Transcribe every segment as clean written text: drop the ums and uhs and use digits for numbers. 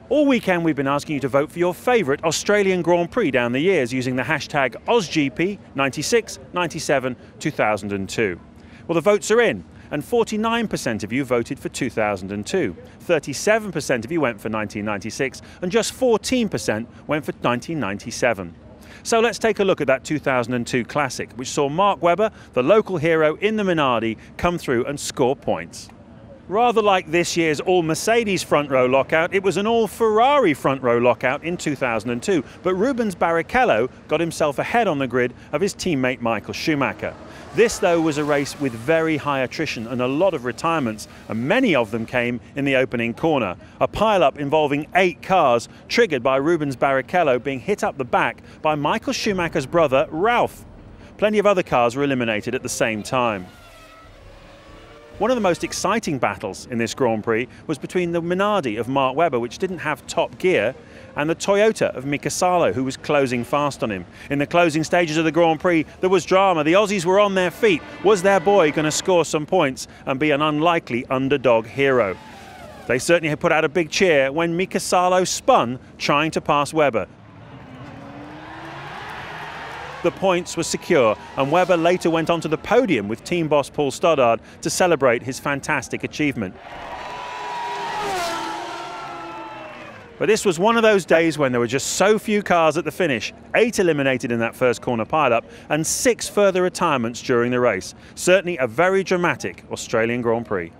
All weekend we've been asking you to vote for your favourite Australian Grand Prix down the years using the hashtag AusGP 96, 97, 2002. Well, the votes are in, and 49% of you voted for 2002, 37% of you went for 1996, and just 14% went for 1997. So let's take a look at that 2002 Classic, which saw Mark Webber, the local hero in the Minardi, come through and score points. Rather like this year's all-Mercedes front row lockout, it was an all-Ferrari front row lockout in 2002, but Rubens Barrichello got himself ahead on the grid of his teammate Michael Schumacher. This, though, was a race with very high attrition and a lot of retirements, and many of them came in the opening corner. A pile-up involving 8 cars, triggered by Rubens Barrichello being hit up the back by Michael Schumacher's brother, Ralph. Plenty of other cars were eliminated at the same time. One of the most exciting battles in this Grand Prix was between the Minardi of Mark Webber, which didn't have top gear, and the Toyota of Mika Salo, who was closing fast on him. In the closing stages of the Grand Prix, there was drama. The Aussies were on their feet. Was their boy going to score some points and be an unlikely underdog hero? They certainly had put out a big cheer when Mika Salo spun, trying to pass Webber. The points were secure, and Webber later went onto the podium with team boss Paul Stoddard to celebrate his fantastic achievement. But this was one of those days when there were just so few cars at the finish, 8 eliminated in that first corner pile-up and 6 further retirements during the race. Certainly a very dramatic Australian Grand Prix.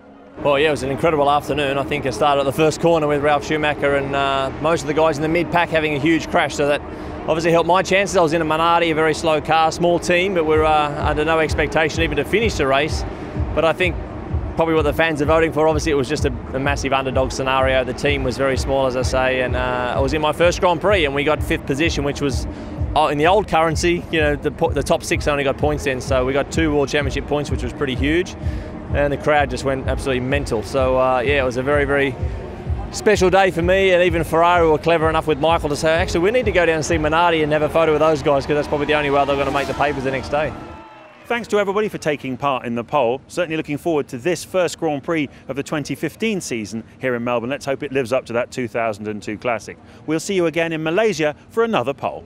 Well, yeah, it was an incredible afternoon. I think I started at the first corner with Ralph Schumacher and most of the guys in the mid-pack having a huge crash, so that obviously helped my chances. I was in a Minardi, a very slow car, small team, but we were under no expectation even to finish the race. But I think probably what the fans are voting for, obviously it was just a massive underdog scenario. The team was very small, as I say, and I was in my first Grand Prix and we got 5th position, which was, in the old currency, you know, the top 6 only got points in, so we got 2 World Championship points, which was pretty huge. And the crowd just went absolutely mental. So yeah, it was a very, very special day for me, and even Ferrari were clever enough with Michael to say, actually, we need to go down and see Minardi and have a photo with those guys, because that's probably the only way they're going to make the papers the next day. Thanks to everybody for taking part in the poll. Certainly looking forward to this first Grand Prix of the 2015 season here in Melbourne. Let's hope it lives up to that 2002 Classic. We'll see you again in Malaysia for another poll.